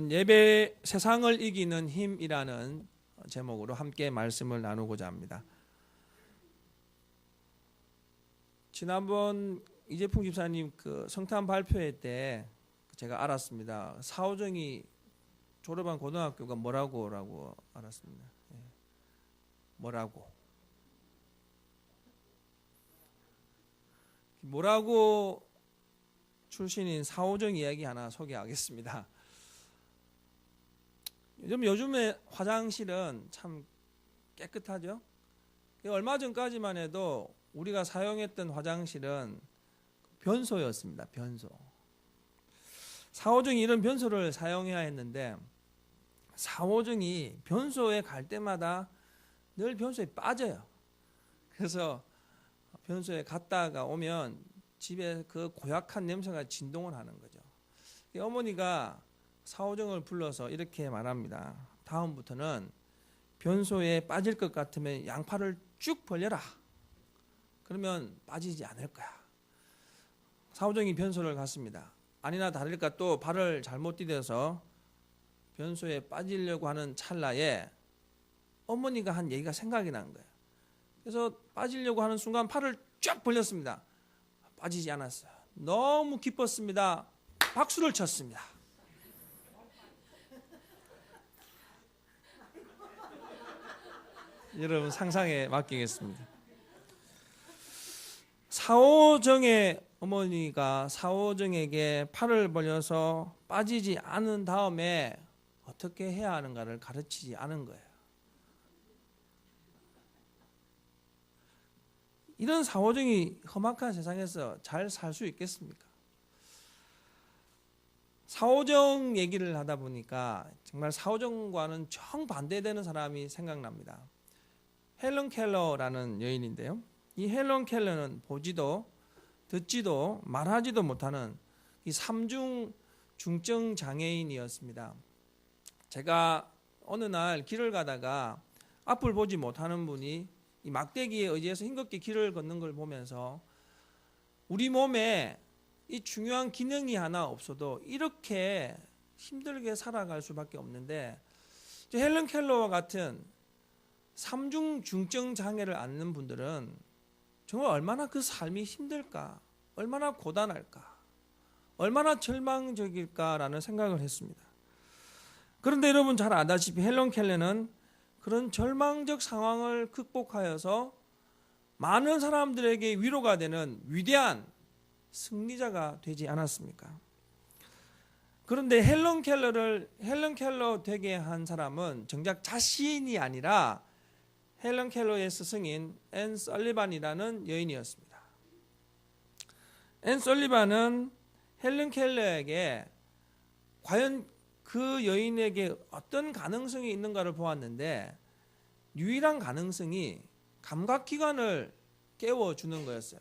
오늘은 예배 세상을 이기는 힘이라는 제목으로 함께 말씀을 나누고자 합니다. 지난번 이재풍 집사님 그 성탄 발표회 때 제가 알았습니다. 사오정이 졸업한 고등학교가 뭐라고 알았습니다. 뭐라고 출신인 사오정 이야기 하나 소개하겠습니다. 요즘에 화장실은 참 깨끗하죠. 얼마 전까지만 해도 우리가 사용했던 화장실은 변소였습니다. 변소. 사오정이 이런 변소를 사용해야 했는데 사오정이 변소에 갈 때마다 늘 변소에 빠져요. 그래서 변소에 갔다가 오면 집에 그 고약한 냄새가 진동을 하는 거죠. 어머니가 사오정을 불러서 이렇게 말합니다. 다음부터는 변소에 빠질 것 같으면 양팔을 쭉 벌려라. 그러면 빠지지 않을 거야. 사오정이 변소를 갔습니다. 아니나 다를까 또 발을 잘못 디뎌서 변소에 빠지려고 하는 찰나에 어머니가 한 얘기가 생각이 난 거예요. 그래서 빠지려고 하는 순간 팔을 쫙 벌렸습니다. 빠지지 않았어요. 너무 기뻤습니다. 박수를 쳤습니다. 여러분 상상에 맡기겠습니다. 사오정의 어머니가 사오정에게 팔을 벌려서 빠지지 않은 다음에 어떻게 해야 하는가를 가르치지 않은 거예요. 이런 사오정이 험악한 세상에서 잘 살 수 있겠습니까? 사오정 얘기를 하다 보니까 정말 사오정과는 정반대되는 사람이 생각납니다. 헬런 켈러라는 여인인데요. 이 헬런 켈러는 보지도 듣지도 말하지도 못하는 이 삼중 중증 장애인이었습니다. 제가 어느 날 길을 가다가 앞을 보지 못하는 분이 이 막대기에 의지해서 힘겹게 길을 걷는 걸 보면서 우리 몸에 이 중요한 기능이 하나 없어도 이렇게 힘들게 살아갈 수밖에 없는데 헬런 켈러와 같은 삼중 중증 장애를 앓는 분들은 정말 얼마나 그 삶이 힘들까, 얼마나 고단할까, 얼마나 절망적일까라는 생각을 했습니다. 그런데 여러분 잘 아다시피 헬런 켈러는 그런 절망적 상황을 극복하여서 많은 사람들에게 위로가 되는 위대한 승리자가 되지 않았습니까? 그런데 헬런 켈러 되게 한 사람은 정작 자신이 아니라 헬런 켈러의 스승인 앤 설리반이라는 여인이었습니다. 앤 설리반은 헬런 켈러에게 과연 그 여인에게 어떤 가능성이 있는가를 보았는데 유일한 가능성이 감각기관을 깨워주는 거였어요.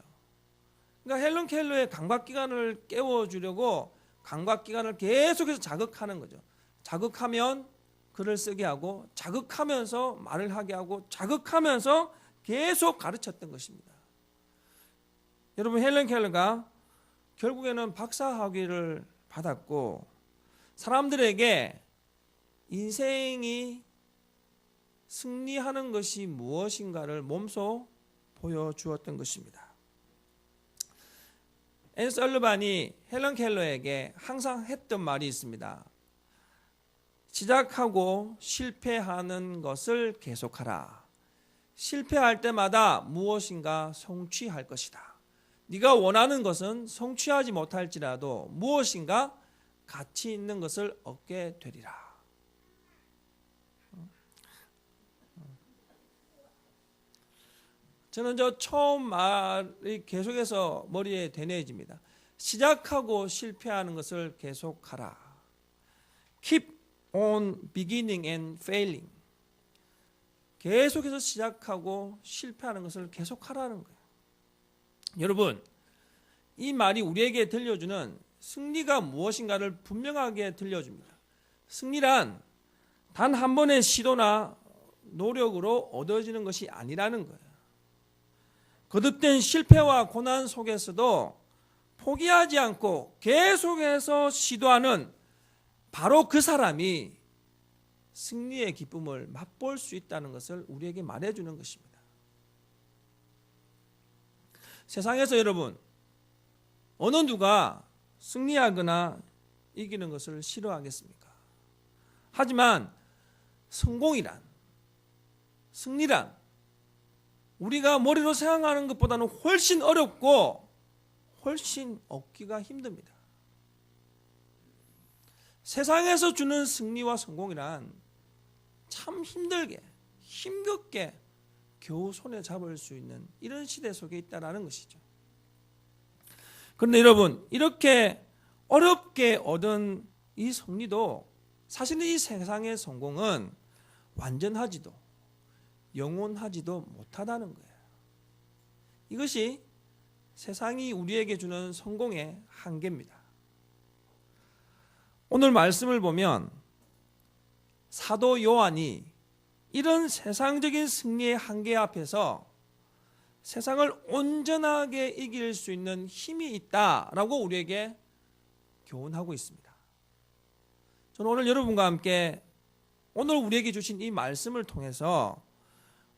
그러니까 헬런 켈러의 감각기관을 깨워주려고 감각기관을 계속해서 자극하는 거죠. 자극하면 글을 쓰게 하고 자극하면서 말을 하게 하고 자극하면서 계속 가르쳤던 것입니다. 여러분 헬런 켈러가 결국에는 박사학위를 받았고 사람들에게 인생이 승리하는 것이 무엇인가를 몸소 보여주었던 것입니다. 앤 설리반이 헬런 켈러에게 항상 했던 말이 있습니다. 시작하고 실패하는 것을 계속하라. 실패할 때마다 무엇인가 성취할 것이다. 네가 원하는 것은 성취하지 못할지라도 무엇인가 가치 있는 것을 얻게 되리라. 저는 처음 말이 계속해서 머리에 되뇌집니다. 시작하고 실패하는 것을 계속하라. Keep on beginning and failing. 계속해서 시작하고 실패하는 것을 계속하라는 거예요. 여러분, 이 말이 우리에게 들려주는 승리가 무엇인가를 분명하게 들려줍니다. 승리란 단 한 번의 시도나 노력으로 얻어지는 것이 아니라는 거예요. 거듭된 실패와 고난 속에서도 포기하지 않고 계속해서 시도하는 바로 그 사람이 승리의 기쁨을 맛볼 수 있다는 것을 우리에게 말해주는 것입니다. 세상에서 여러분, 어느 누가 승리하거나 이기는 것을 싫어하겠습니까? 하지만 성공이란, 승리란 우리가 머리로 생각하는 것보다는 훨씬 어렵고 훨씬 얻기가 힘듭니다. 세상에서 주는 승리와 성공이란 참 힘들게, 힘겹게 겨우 손에 잡을 수 있는 이런 시대 속에 있다는 것이죠. 그런데 여러분, 이렇게 어렵게 얻은 이 승리도 사실은 이 세상의 성공은 완전하지도 영원하지도 못하다는 거예요. 이것이 세상이 우리에게 주는 성공의 한계입니다. 오늘 말씀을 보면 사도 요한이 이런 세상적인 승리의 한계 앞에서 세상을 온전하게 이길 수 있는 힘이 있다라고 우리에게 교훈하고 있습니다. 저는 오늘 여러분과 함께 오늘 우리에게 주신 이 말씀을 통해서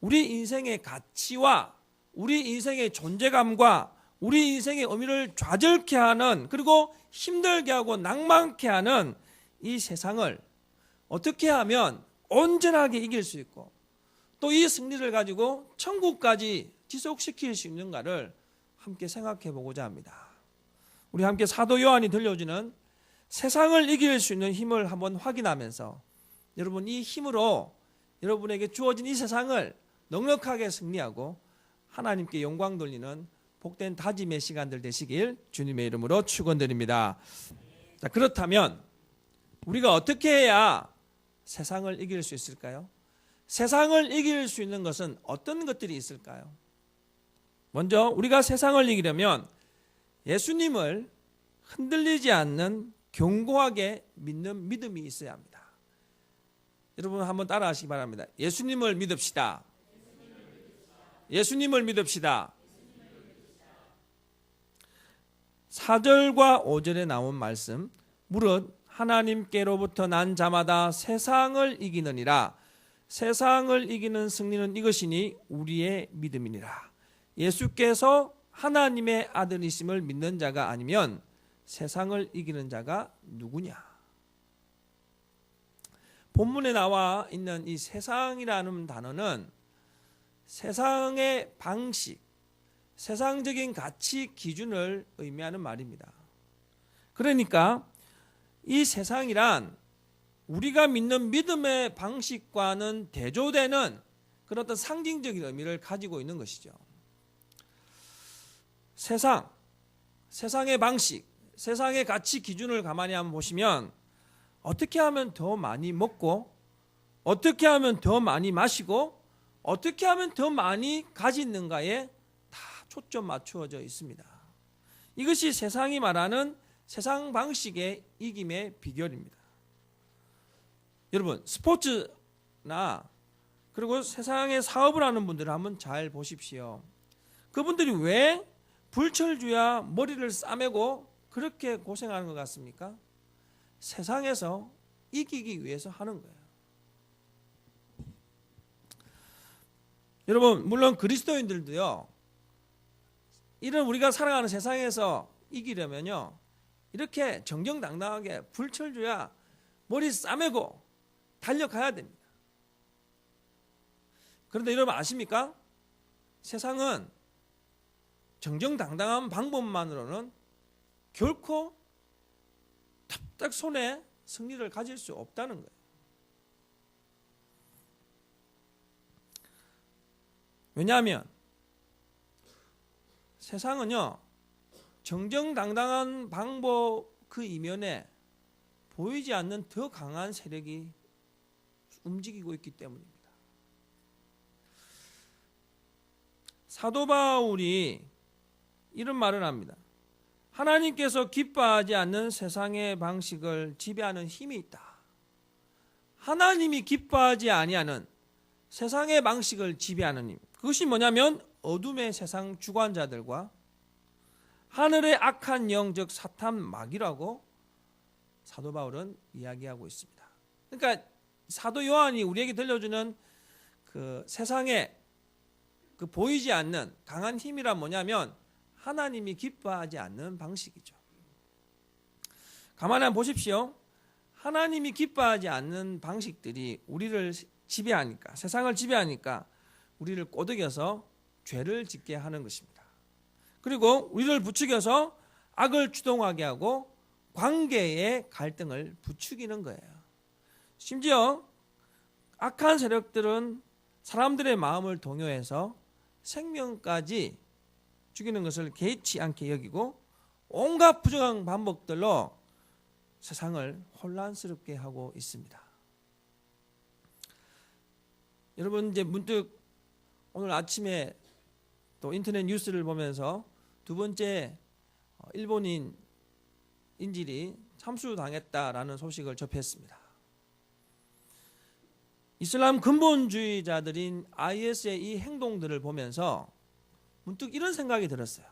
우리 인생의 가치와 우리 인생의 존재감과 우리 인생의 의미를 좌절케 하는, 그리고 힘들게 하고 낭만케 하는 이 세상을 어떻게 하면 온전하게 이길 수 있고 또 이 승리를 가지고 천국까지 지속시킬 수 있는가를 함께 생각해 보고자 합니다. 우리 함께 사도 요한이 들려주는 세상을 이길 수 있는 힘을 한번 확인하면서 여러분, 이 힘으로 여러분에게 주어진 이 세상을 넉넉하게 승리하고 하나님께 영광 돌리는 복된 다짐의 시간들 되시길 주님의 이름으로 축원드립니다. 자, 그렇다면 우리가 어떻게 해야 세상을 이길 수 있을까요? 세상을 이길 수 있는 것은 어떤 것들이 있을까요? 먼저 우리가 세상을 이기려면 예수님을 흔들리지 않는 견고하게 믿는 믿음이 있어야 합니다. 여러분 한번 따라 하시기 바랍니다. 예수님을 믿읍시다. 예수님을 믿읍시다. 4절과 5절에 나온 말씀, 무릇 하나님께로부터 난 자마다 세상을 이기느니라. 세상을 이기는 승리는 이것이니 우리의 믿음이니라. 예수께서 하나님의 아들이심을 믿는 자가 아니면 세상을 이기는 자가 누구냐? 본문에 나와 있는 이 세상이라는 단어는 세상의 방식, 세상적인 가치 기준을 의미하는 말입니다. 그러니까 이 세상이란 우리가 믿는 믿음의 방식과는 대조되는 그런 어떤 상징적인 의미를 가지고 있는 것이죠. 세상의 방식, 세상의 가치 기준을 가만히 한번 보시면 어떻게 하면 더 많이 먹고, 어떻게 하면 더 많이 마시고, 어떻게 하면 더 많이 가지는가에 다 초점 맞추어져 있습니다. 이것이 세상이 말하는 세상 방식의 이김의 비결입니다. 여러분, 스포츠나 그리고 세상에 사업을 하는 분들을 한번 잘 보십시오. 그분들이 왜 불철주야 머리를 싸매고 그렇게 고생하는 것 같습니까? 세상에서 이기기 위해서 하는 거예요. 여러분, 물론 그리스도인들도요, 이런 우리가 살아가는 세상에서 이기려면요, 이렇게 정정당당하게 불철주야 머리 싸매고 달려가야 됩니다. 그런데 여러분 아십니까? 세상은 정정당당한 방법만으로는 결코 딱 손에 승리를 가질 수 없다는 거예요. 왜냐하면 세상은요, 정정당당한 방법 그 이면에 보이지 않는 더 강한 세력이 움직이고 있기 때문입니다. 사도 바울이 이런 말을 합니다. 하나님께서 기뻐하지 않는 세상의 방식을 지배하는 힘이 있다. 하나님이 기뻐하지 아니하는 세상의 방식을 지배하는 힘. 그것이 뭐냐면 어둠의 세상 주관자들과 하늘의 악한 영, 즉 사탄 마귀라고 사도 바울은 이야기하고 있습니다. 그러니까 사도 요한이 우리에게 들려주는 그 세상에 그 보이지 않는 강한 힘이란 뭐냐면 하나님이 기뻐하지 않는 방식이죠. 가만히 한번 보십시오. 하나님이 기뻐하지 않는 방식들이 우리를 지배하니까, 세상을 지배하니까 우리를 꼬드겨서 죄를 짓게 하는 것입니다. 그리고 우리를 부추겨서 악을 주동하게 하고 관계의 갈등을 부추기는 거예요. 심지어 악한 세력들은 사람들의 마음을 동요해서 생명까지 죽이는 것을 개의치 않게 여기고 온갖 부정한 반복들로 세상을 혼란스럽게 하고 있습니다. 여러분, 이제 문득 오늘 아침에 또 인터넷 뉴스를 보면서 두 번째 일본인 인질이 참수당했다라는 소식을 접했습니다. 이슬람 근본주의자들인 IS의 이 행동들을 보면서 문득 이런 생각이 들었어요.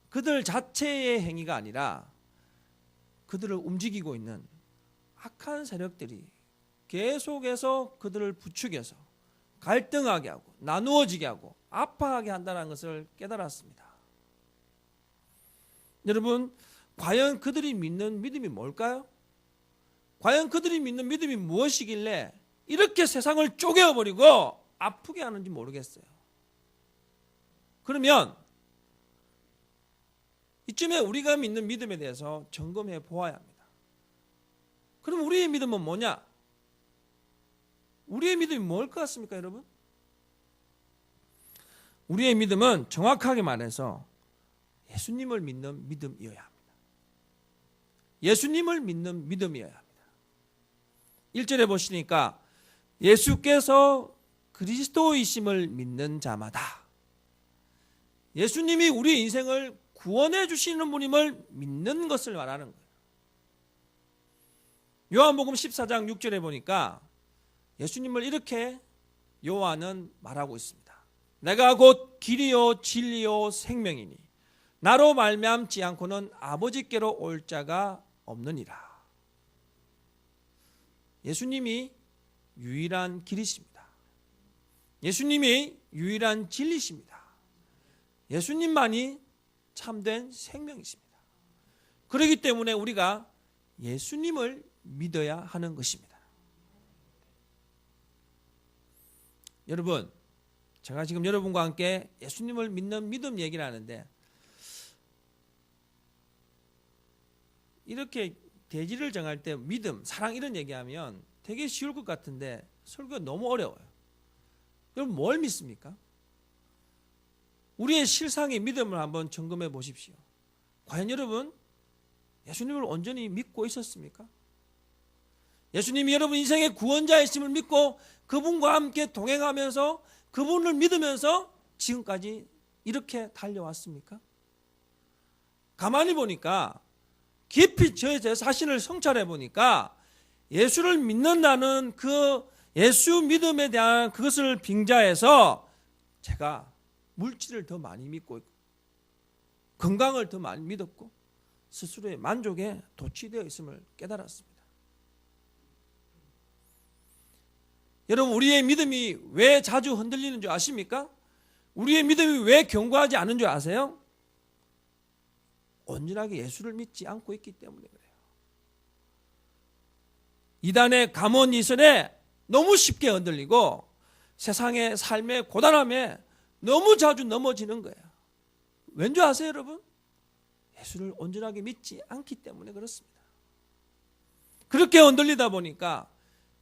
그들 자체의 행위가 아니라 그들을 움직이고 있는 악한 세력들이 계속해서 그들을 부추겨서 갈등하게 하고 나누어지게 하고 아파하게 한다는 것을 깨달았습니다. 여러분, 과연 그들이 믿는 믿음이 뭘까요? 과연 그들이 믿는 믿음이 무엇이길래 이렇게 세상을 쪼개어버리고 아프게 하는지 모르겠어요. 그러면 이쯤에 우리가 믿는 믿음에 대해서 점검해 보아야 합니다. 그럼 우리의 믿음은 뭐냐? 우리의 믿음이 뭘 것 같습니까, 여러분? 우리의 믿음은 정확하게 말해서 예수님을 믿는 믿음이어야 합니다. 예수님을 믿는 믿음이어야 합니다. 1절에 보시니까 예수께서 그리스도이심을 믿는 자마다, 예수님이 우리 인생을 구원해 주시는 분임을 믿는 것을 말하는 거예요. 요한복음 14장 6절에 보니까 예수님을 이렇게 요한은 말하고 있습니다. 내가 곧 길이요 진리요 생명이니 나로 말미암지 않고는 아버지께로 올 자가 없느니라. 예수님이 유일한 길이십니다. 예수님이 유일한 진리십니다. 예수님만이 참된 생명이십니다. 그렇기 때문에 우리가 예수님을 믿어야 하는 것입니다. 여러분, 제가 지금 여러분과 함께 예수님을 믿는 믿음 얘기를 하는데 이렇게 대지를 정할 때 믿음, 사랑 이런 얘기하면 되게 쉬울 것 같은데 설교가 너무 어려워요. 여러분, 뭘 믿습니까? 우리의 실상의 믿음을 한번 점검해 보십시오. 과연 여러분 예수님을 온전히 믿고 있었습니까? 예수님이 여러분 인생의 구원자이심을 믿고 그분과 함께 동행하면서 그분을 믿으면서 지금까지 이렇게 달려왔습니까? 가만히 보니까 깊이 제 자신을 성찰해 보니까 예수를 믿는다는 그 예수 믿음에 대한 그것을 빙자해서 제가 물질을 더 많이 믿고 있고 건강을 더 많이 믿었고 스스로의 만족에 도취되어 있음을 깨달았습니다. 여러분, 우리의 믿음이 왜 자주 흔들리는 줄 아십니까? 우리의 믿음이 왜 견고하지 않은 줄 아세요? 온전하게 예수를 믿지 않고 있기 때문에 그래요. 이단의 감언이설에 너무 쉽게 흔들리고 세상의 삶의 고단함에 너무 자주 넘어지는 거예요. 왠지 아세요, 여러분? 예수를 온전하게 믿지 않기 때문에 그렇습니다. 그렇게 흔들리다 보니까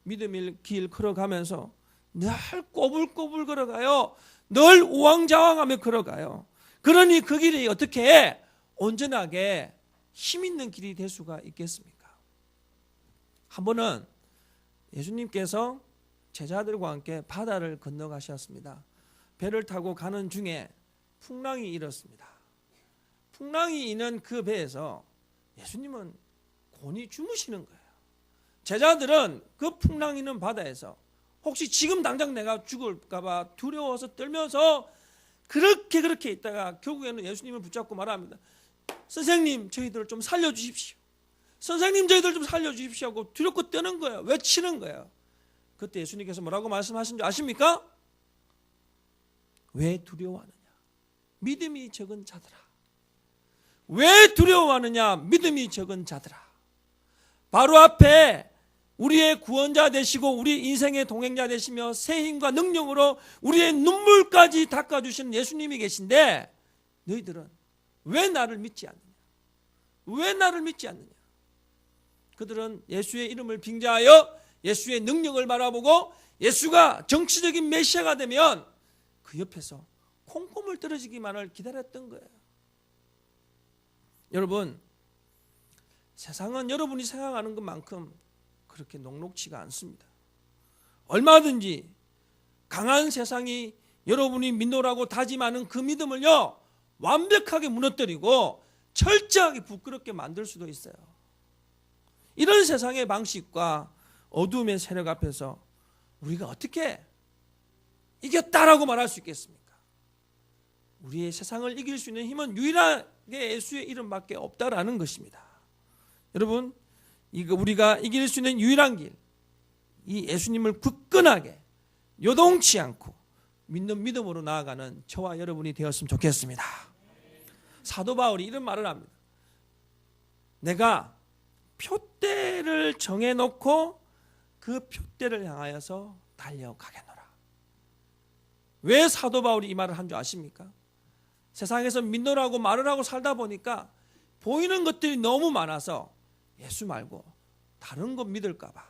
믿음의 길 걸어가면서 늘 꼬불꼬불 걸어가요. 늘 우왕좌왕하며 걸어가요. 그러니 그 길이 어떻게 온전하게 힘 있는 길이 될 수가 있겠습니까? 한 번은 예수님께서 제자들과 함께 바다를 건너가셨습니다. 배를 타고 가는 중에 풍랑이 일었습니다. 풍랑이 이는 그 배에서 예수님은 곤히 주무시는 거예요. 제자들은 그 풍랑 있는 바다에서 혹시 지금 당장 내가 죽을까 봐 두려워서 떨면서 그렇게 있다가 결국에는 예수님을 붙잡고 말합니다. 선생님, 저희들을 좀 살려주십시오. 선생님 저희들 좀 살려주십시오 하고 두렵고 떠는 거예요. 외치는 거예요. 그때 예수님께서 뭐라고 말씀하신 줄 아십니까? 왜 두려워하느냐? 믿음이 적은 자들아. 왜 두려워하느냐? 믿음이 적은 자들아. 바로 앞에 우리의 구원자 되시고 우리 인생의 동행자 되시며 새 힘과 능력으로 우리의 눈물까지 닦아주시는 예수님이 계신데 너희들은 왜 나를 믿지 않느냐? 왜 나를 믿지 않느냐? 그들은 예수의 이름을 빙자하여 예수의 능력을 바라보고 예수가 정치적인 메시아가 되면 그 옆에서 콩고물 떨어지기만을 기다렸던 거예요. 여러분, 세상은 여러분이 생각하는 것만큼 그렇게 녹록지가 않습니다. 얼마든지 강한 세상이 여러분이 믿노라고 다짐하는 그 믿음을요, 완벽하게 무너뜨리고 철저하게 부끄럽게 만들 수도 있어요. 이런 세상의 방식과 어둠의 세력 앞에서 우리가 어떻게 이겼다라고 말할 수 있겠습니까? 우리의 세상을 이길 수 있는 힘은 유일하게 예수의 이름밖에 없다라는 것입니다. 여러분, 이거 우리가 이길 수 있는 유일한 길, 이 예수님을 굳건하게 요동치 않고 믿는 믿음으로 나아가는 저와 여러분이 되었으면 좋겠습니다. 사도 바울이 이런 말을 합니다. 내가 표대를 정해놓고 그 표대를 향하여서 달려가겠노라. 왜 사도 바울이 이 말을 한 줄 아십니까? 세상에서 믿노라고 말을 하고 살다 보니까 보이는 것들이 너무 많아서 예수 말고 다른 것 믿을까 봐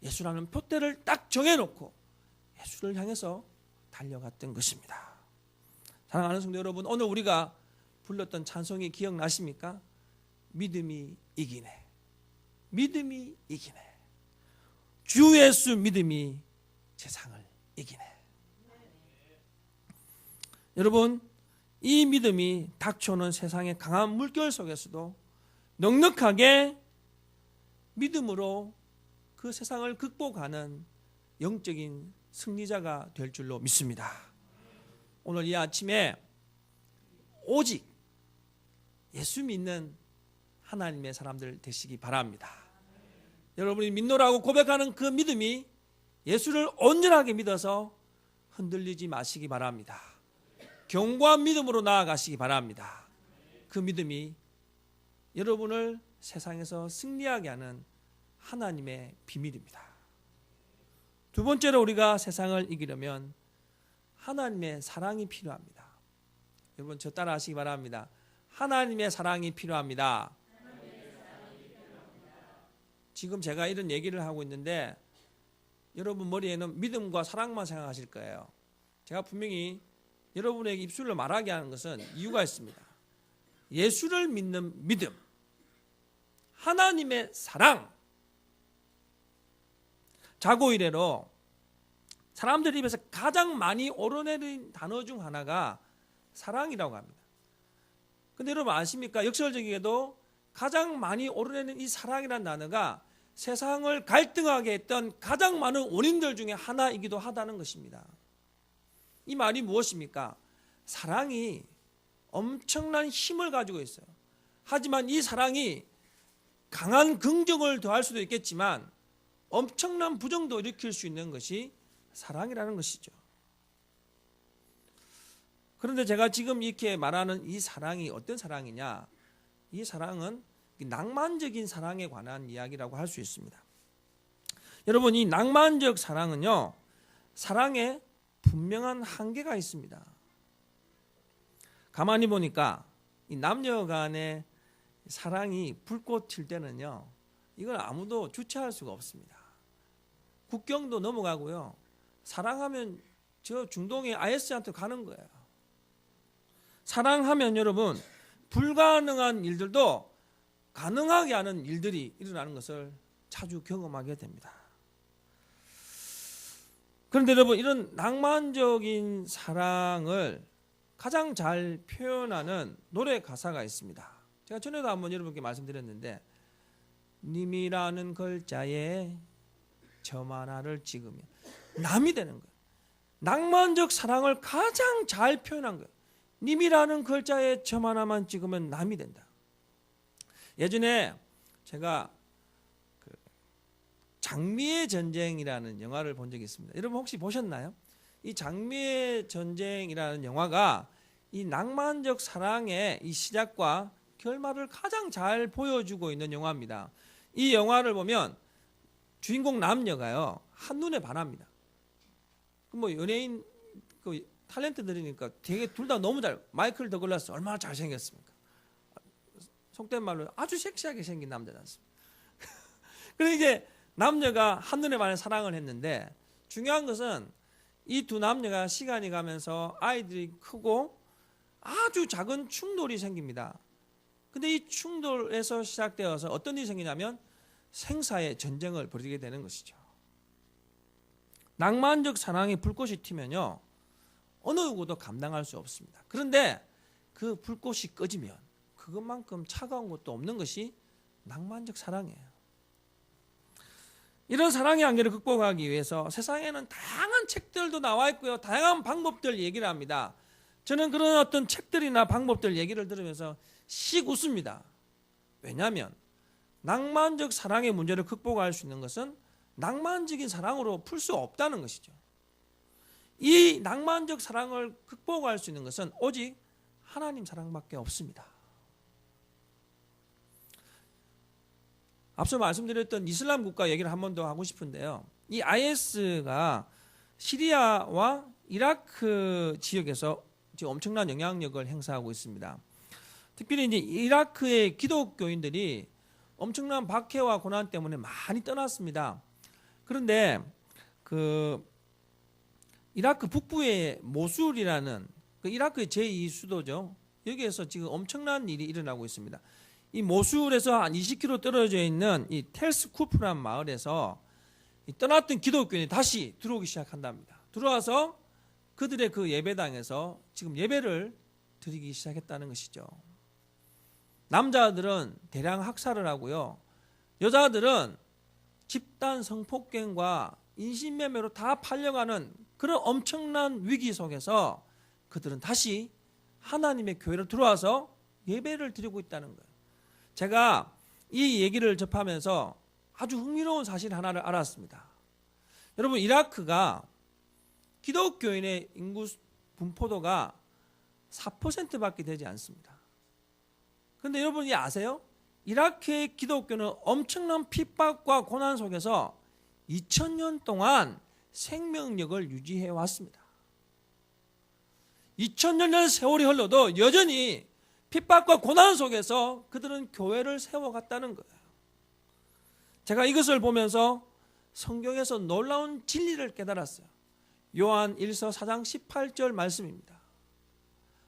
예수라는 표대를 딱 정해놓고 예수를 향해서 달려갔던 것입니다. 사랑하는 성도 여러분, 오늘 우리가 불렀던 찬송이 기억나십니까? 믿음이 이기네. 믿음이 이기네. 주 예수 믿음이 세상을 이기네. 여러분, 이 믿음이 닥쳐오는 세상의 강한 물결 속에서도 넉넉하게 믿음으로 그 세상을 극복하는 영적인 승리자가 될 줄로 믿습니다. 오늘 이 아침에 오직 예수 믿는 하나님의 사람들 되시기 바랍니다. 여러분이 믿노라고 고백하는 그 믿음이 예수를 온전하게 믿어서 흔들리지 마시기 바랍니다. 견고한 믿음으로 나아가시기 바랍니다. 그 믿음이 여러분을 세상에서 승리하게 하는 하나님의 비밀입니다. 두 번째로 우리가 세상을 이기려면 하나님의 사랑이 필요합니다. 여러분 저 따라 하시기 바랍니다. 하나님의 사랑이 필요합니다. 지금 제가 이런 얘기를 하고 있는데 여러분 머리에는 믿음과 사랑만 생각하실 거예요. 제가 분명히 여러분에게 입술로 말하게 하는 것은 이유가 있습니다. 예수를 믿는 믿음, 하나님의 사랑. 자고 이래로 사람들 입에서 가장 많이 오르내린 단어 중 하나가 사랑이라고 합니다. 근데 여러분 아십니까? 역설적이게도 가장 많이 오르내린 이 사랑이라는 단어가 세상을 갈등하게 했던 가장 많은 원인들 중에 하나이기도 하다는 것입니다. 이 말이 무엇입니까? 사랑이 엄청난 힘을 가지고 있어요. 하지만 이 사랑이 강한 긍정을 더할 수도 있겠지만 엄청난 부정도 일으킬 수 있는 것이 사랑이라는 것이죠. 그런데 제가 지금 이렇게 말하는 이 사랑이 어떤 사랑이냐? 이 사랑은 낭만적인 사랑에 관한 이야기라고 할 수 있습니다. 여러분, 이 낭만적 사랑은요, 사랑에 분명한 한계가 있습니다. 가만히 보니까 이 남녀 간의 사랑이 불꽃 튈 때는요, 이건 아무도 주체할 수가 없습니다. 국경도 넘어가고요, 사랑하면 저 중동의 IS한테 가는 거예요. 사랑하면 여러분 불가능한 일들도 가능하게 하는 일들이 일어나는 것을 자주 경험하게 됩니다. 그런데 여러분, 이런 낭만적인 사랑을 가장 잘 표현하는 노래 가사가 있습니다. 제가 전에도 한번 여러분께 말씀드렸는데, 님이라는 글자에 점 하나를 찍으면 남이 되는 거예요. 낭만적 사랑을 가장 잘 표현한 거예요. 님이라는 글자에 점 하나만 찍으면 남이 된다. 예전에 제가 그 장미의 전쟁이라는 영화를 본 적이 있습니다. 여러분 혹시 보셨나요? 이 장미의 전쟁이라는 영화가 이 낭만적 사랑의 이 시작과 결말을 가장 잘 보여주고 있는 영화입니다. 이 영화를 보면 주인공 남녀가요 한눈에 반합니다. 뭐 연예인 그 탤런트들이니까 되게 둘 다 너무 잘. 마이클 더글라스 얼마나 잘생겼습니까? 속된 말로 아주 섹시하게 생긴 남자지 않습니까? 그래서 이제 남녀가 한눈에 반해 사랑을 했는데 중요한 것은 이 두 남녀가 시간이 가면서 아이들이 크고 아주 작은 충돌이 생깁니다. 근데 이 충돌에서 시작되어서 어떤 일이 생기냐면 생사의 전쟁을 벌이게 되는 것이죠. 낭만적 사랑의 불꽃이 튀면요 어느 누구도 감당할 수 없습니다. 그런데 그 불꽃이 꺼지면 그것만큼 차가운 것도 없는 것이 낭만적 사랑이에요. 이런 사랑의 한계를 극복하기 위해서 세상에는 다양한 책들도 나와 있고요. 다양한 방법들 얘기를 합니다. 저는 그런 어떤 책들이나 방법들 얘기를 들으면서 씩 웃습니다. 왜냐하면 낭만적 사랑의 문제를 극복할 수 있는 것은 낭만적인 사랑으로 풀 수 없다는 것이죠. 이 낭만적 사랑을 극복할 수 있는 것은 오직 하나님 사랑밖에 없습니다. 앞서 말씀드렸던 이슬람 국가 얘기를 한 번 더 하고 싶은데요. 이 IS가 시리아와 이라크 지역에서 지금 엄청난 영향력을 행사하고 있습니다. 특별히 이제 이라크의 기독교인들이 엄청난 박해와 고난 때문에 많이 떠났습니다. 그런데 그 이라크 북부의 모술이라는 그 이라크의 제2 수도죠. 여기에서 지금 엄청난 일이 일어나고 있습니다. 이 모술에서 한 20km 떨어져 있는 이 텔스쿠프라는 마을에서 떠났던 기독교인이 다시 들어오기 시작한답니다. 들어와서 그들의 그 예배당에서 지금 예배를 드리기 시작했다는 것이죠. 남자들은 대량 학살을 하고요. 여자들은 집단 성폭행과 인신매매로 다 팔려가는 그런 엄청난 위기 속에서 그들은 다시 하나님의 교회로 들어와서 예배를 드리고 있다는 거예요. 제가 이 얘기를 접하면서 아주 흥미로운 사실 하나를 알았습니다. 여러분 이라크가 기독교인의 인구 분포도가 4%밖에 되지 않습니다. 그런데 여러분이 아세요? 이라크의 기독교는 엄청난 핍박과 고난 속에서 2000년 동안 생명력을 유지해 왔습니다. 2000년의 세월이 흘러도 여전히 핍박과 고난 속에서 그들은 교회를 세워갔다는 거예요. 제가 이것을 보면서 성경에서 놀라운 진리를 깨달았어요. 요한 1서 4장 18절 말씀입니다.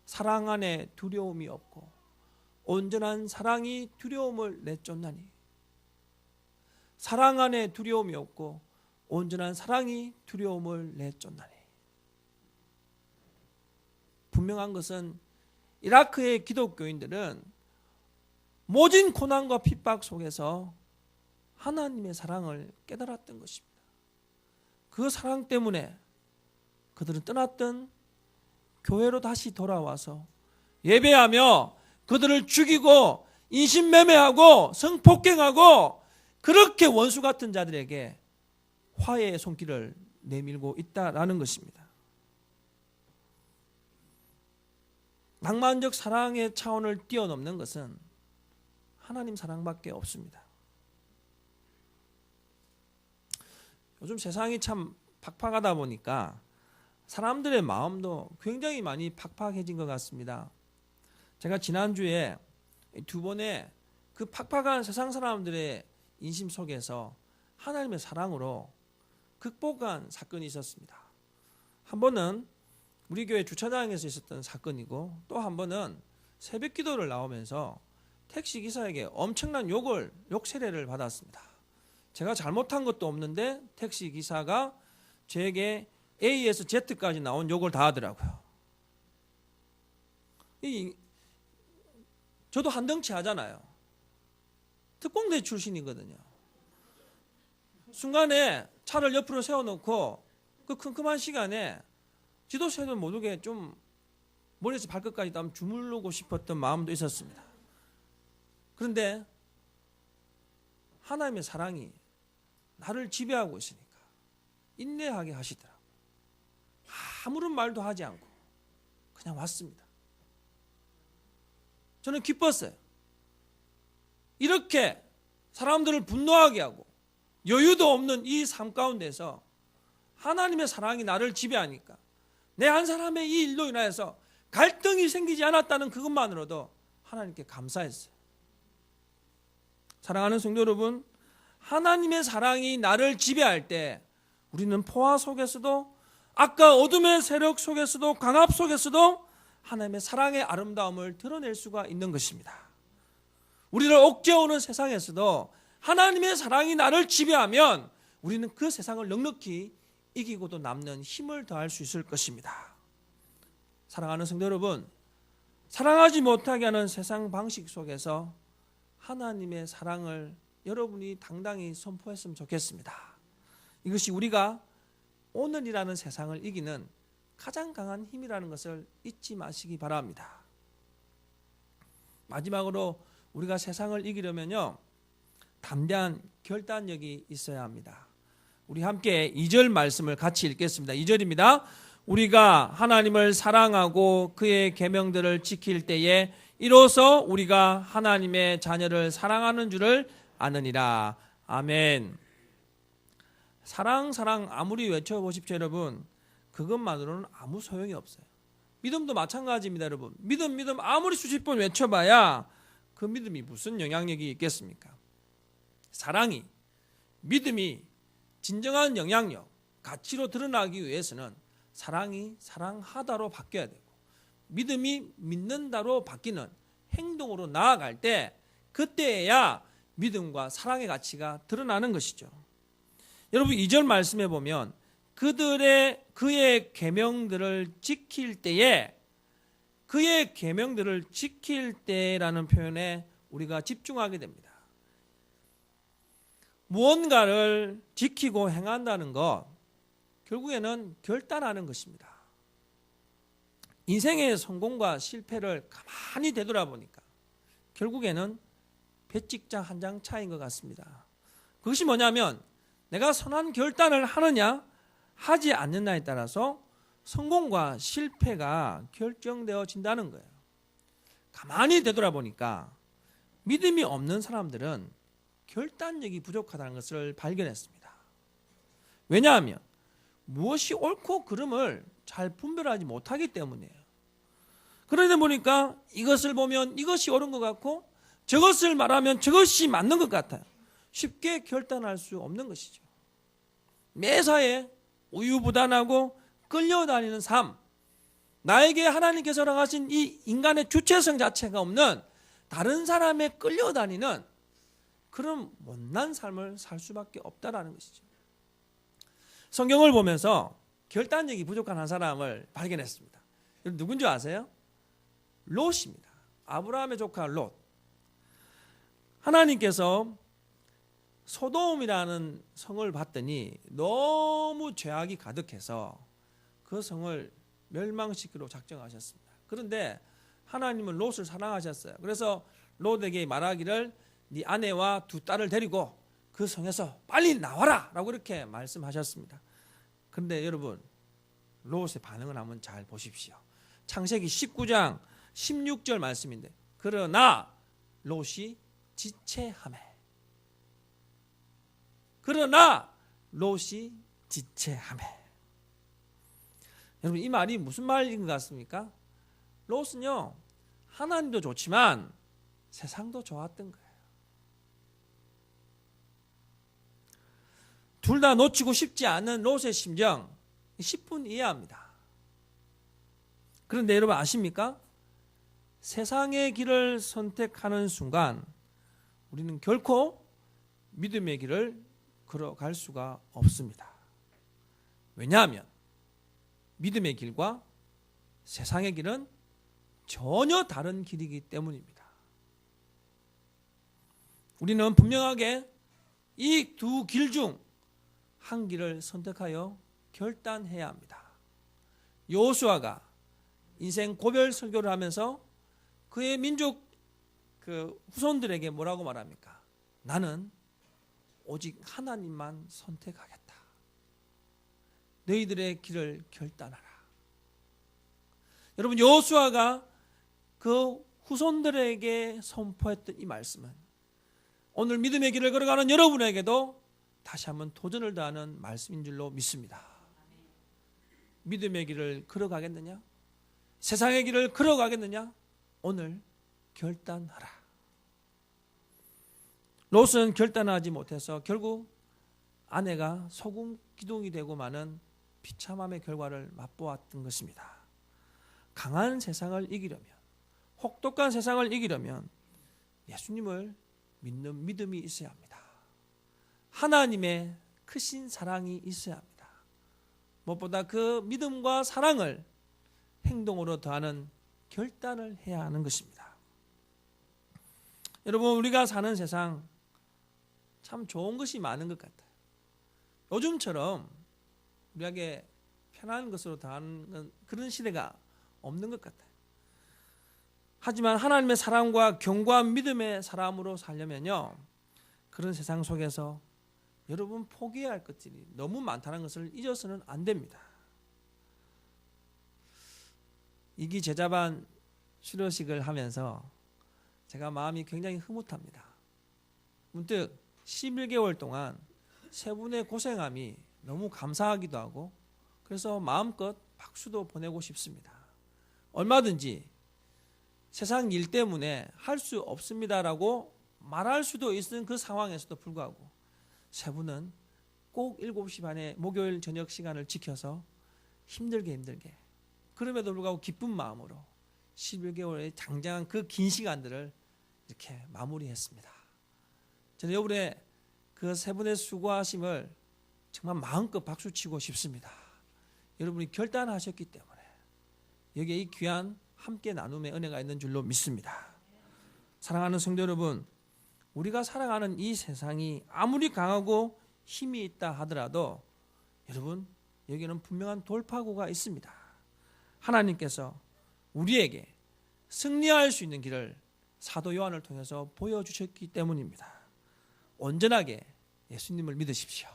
사랑 안에 두려움이 없고 온전한 사랑이 두려움을 내쫓나니. 사랑 안에 두려움이 없고 온전한 사랑이 두려움을 내쫓나니. 분명한 것은 이라크의 기독교인들은 모진 고난과 핍박 속에서 하나님의 사랑을 깨달았던 것입니다. 그 사랑 때문에 그들은 떠났던 교회로 다시 돌아와서 예배하며 그들을 죽이고 인신매매하고 성폭행하고 그렇게 원수 같은 자들에게 화해의 손길을 내밀고 있다라는 것입니다. 낭만적 사랑의 차원을 뛰어넘는 것은 하나님 사랑밖에 없습니다. 요즘 세상이 참 팍팍하다 보니까 사람들의 마음도 굉장히 많이 팍팍해진 것 같습니다. 제가 지난주에 두 번의 그 팍팍한 세상 사람들의 인심 속에서 하나님의 사랑으로 극복한 사건이 있었습니다. 한 번은 우리 교회 주차장에서 있었던 사건이고 또 한 번은 새벽 기도를 나오면서 택시기사에게 엄청난 욕 세례를 받았습니다. 제가 잘못한 것도 없는데 택시기사가 저에게 A에서 Z까지 나온 욕을 다 하더라고요. 저도 한덩치 하잖아요. 특공대 출신이거든요. 순간에 차를 옆으로 세워놓고 그 큼큼한 시간에 지도세도 모르게 좀 머리에서 발끝까지 땀 주물르고 싶었던 마음도 있었습니다. 그런데 하나님의 사랑이 나를 지배하고 있으니까 인내하게 하시더라고요. 아무런 말도 하지 않고 그냥 왔습니다. 저는 기뻤어요. 이렇게 사람들을 분노하게 하고 여유도 없는 이 삶 가운데서 하나님의 사랑이 나를 지배하니까 내 한 사람의 이 일로 인하여서 갈등이 생기지 않았다는 그것만으로도 하나님께 감사했어요. 사랑하는 성도 여러분, 하나님의 사랑이 나를 지배할 때 우리는 포화 속에서도 아까 어둠의 세력 속에서도 강압 속에서도 하나님의 사랑의 아름다움을 드러낼 수가 있는 것입니다. 우리를 옥죄어오는 세상에서도 하나님의 사랑이 나를 지배하면 우리는 그 세상을 넉넉히 이기고도 남는 힘을 더할 수 있을 것입니다. 사랑하는 성도 여러분, 사랑하지 못하게 하는 세상 방식 속에서 하나님의 사랑을 여러분이 당당히 선포했으면 좋겠습니다. 이것이 우리가 오늘이라는 세상을 이기는 가장 강한 힘이라는 것을 잊지 마시기 바랍니다. 마지막으로 우리가 세상을 이기려면요, 담대한 결단력이 있어야 합니다. 우리 함께 2절 말씀을 같이 읽겠습니다. 2절입니다. 우리가 하나님을 사랑하고 그의 계명들을 지킬 때에 이로써 우리가 하나님의 자녀를 사랑하는 줄을 아느니라. 아멘. 사랑 아무리 외쳐보십시오 여러분, 그것만으로는 아무 소용이 없어요. 믿음도 마찬가지입니다 여러분. 믿음 아무리 수십 번 외쳐봐야 그 믿음이 무슨 영향력이 있겠습니까? 사랑이, 믿음이 진정한 영향력, 가치로 드러나기 위해서는 사랑이 사랑하다로 바뀌어야 되고 믿음이 믿는다로 바뀌는 행동으로 나아갈 때 그때야 믿음과 사랑의 가치가 드러나는 것이죠. 여러분 2절 말씀해 보면 그의 계명들을 지킬 때에, 그의 계명들을 지킬 때라는 표현에 우리가 집중하게 됩니다. 무언가를 지키고 행한다는 것, 결국에는 결단하는 것입니다. 인생의 성공과 실패를 가만히 되돌아보니까 결국에는 배찍장 한 장 차이인 것 같습니다. 그것이 뭐냐면 내가 선한 결단을 하느냐 하지 않느냐에 따라서 성공과 실패가 결정되어진다는 거예요. 가만히 되돌아보니까 믿음이 없는 사람들은 결단력이 부족하다는 것을 발견했습니다. 왜냐하면 무엇이 옳고 그름을 잘 분별하지 못하기 때문이에요. 그러다 보니까 이것을 보면 이것이 옳은 것 같고 저것을 말하면 저것이 맞는 것 같아요. 쉽게 결단할 수 없는 것이죠. 매사에 우유부단하고 끌려다니는 삶, 나에게 하나님께서 허락하신 이 인간의 주체성 자체가 없는 다른 사람에 끌려다니는 그런 못난 삶을 살 수밖에 없다라는 것이죠. 성경을 보면서 결단력이 부족한 한 사람을 발견했습니다. 누군지 아세요? 롯입니다. 아브라함의 조카 롯. 하나님께서 소돔이라는 성을 봤더니 너무 죄악이 가득해서 그 성을 멸망시키려 작정하셨습니다. 그런데 하나님은 롯을 사랑하셨어요. 그래서 롯에게 말하기를 네 아내와 두 딸을 데리고 그 성에서 빨리 나와라 라고 이렇게 말씀하셨습니다. 그런데 여러분 롯의 반응을 한번 잘 보십시오. 창세기 19장 16절 말씀인데 그러나 롯이 지체하매, 그러나 롯이 지체하매. 여러분 이 말이 무슨 말인 것 같습니까? 롯은요 하나님도 좋지만 세상도 좋았던 거예요. 둘 다 놓치고 싶지 않은 롯의 심정 10분 이해합니다. 그런데 여러분 아십니까? 세상의 길을 선택하는 순간 우리는 결코 믿음의 길을 걸어갈 수가 없습니다. 왜냐하면 믿음의 길과 세상의 길은 전혀 다른 길이기 때문입니다. 우리는 분명하게 이 두 길 중 한 길을 선택하여 결단해야 합니다. 여호수아가 인생 고별 설교를 하면서 그의 민족 그 후손들에게 뭐라고 말합니까? 나는 오직 하나님만 선택하겠다. 너희들의 길을 결단하라. 여러분, 여호수아가 그 후손들에게 선포했던 이 말씀은 오늘 믿음의 길을 걸어가는 여러분에게도 다시 한번 도전을 다하는 말씀인 줄로 믿습니다. 믿음의 길을 걸어가겠느냐? 세상의 길을 걸어가겠느냐? 오늘 결단하라. 롯은 결단하지 못해서 결국 아내가 소금 기둥이 되고 마는 비참함의 결과를 맛보았던 것입니다. 강한 세상을 이기려면, 혹독한 세상을 이기려면 예수님을 믿는 믿음이 있어야 합니다. 하나님의 크신 사랑이 있어야 합니다. 무엇보다 그 믿음과 사랑을 행동으로 더하는 결단을 해야 하는 것입니다. 여러분, 우리가 사는 세상 참 좋은 것이 많은 것 같아요. 요즘처럼 우리에게 편한 것으로 더하는 그런 시대가 없는 것 같아요. 하지만 하나님의 사랑과 견고한 믿음의 사람으로 살려면요, 그런 세상 속에서 여러분 포기해야 할 것들이 너무 많다는 것을 잊어서는 안 됩니다. 이기 제자반 수료식을 하면서 제가 마음이 굉장히 흐뭇합니다. 문득 11개월 동안 세 분의 고생함이 너무 감사하기도 하고, 그래서 마음껏 박수도 보내고 싶습니다. 얼마든지 세상 일 때문에 할 수 없습니다라고 말할 수도 있는 그 상황에서도 불구하고 세 분은 꼭 7시 반에 목요일 저녁 시간을 지켜서 힘들게 그럼에도 불구하고 기쁜 마음으로 11개월의 장장한 그 긴 시간들을 이렇게 마무리했습니다. 저는 여러분의 그 세 분의 수고하심을 정말 마음껏 박수치고 싶습니다. 여러분이 결단하셨기 때문에 여기에 이 귀한 함께 나눔의 은혜가 있는 줄로 믿습니다. 사랑하는 성도 여러분, 우리가 살아가는 이 세상이 아무리 강하고 힘이 있다 하더라도 여러분, 여기는 분명한 돌파구가 있습니다. 하나님께서 우리에게 승리할 수 있는 길을 사도 요한을 통해서 보여주셨기 때문입니다. 온전하게 예수님을 믿으십시오.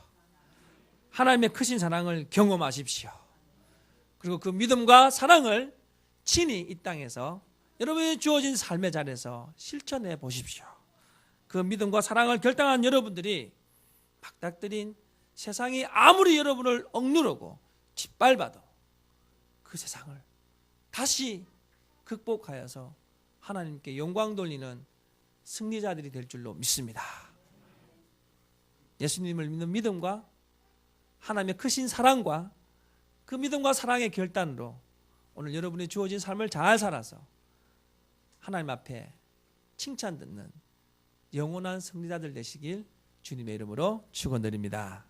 하나님의 크신 사랑을 경험하십시오. 그리고 그 믿음과 사랑을 친히 이 땅에서 여러분이 주어진 삶의 자리에서 실천해 보십시오. 그 믿음과 사랑을 결단한 여러분들이 막닥뜨린 세상이 아무리 여러분을 억누르고 짓밟아도 그 세상을 다시 극복하여서 하나님께 영광 돌리는 승리자들이 될 줄로 믿습니다. 예수님을 믿는 믿음과 하나님의 크신 사랑과 그 믿음과 사랑의 결단으로 오늘 여러분이 주어진 삶을 잘 살아서 하나님 앞에 칭찬 듣는 영원한 승리자들 되시길 주님의 이름으로 축원드립니다.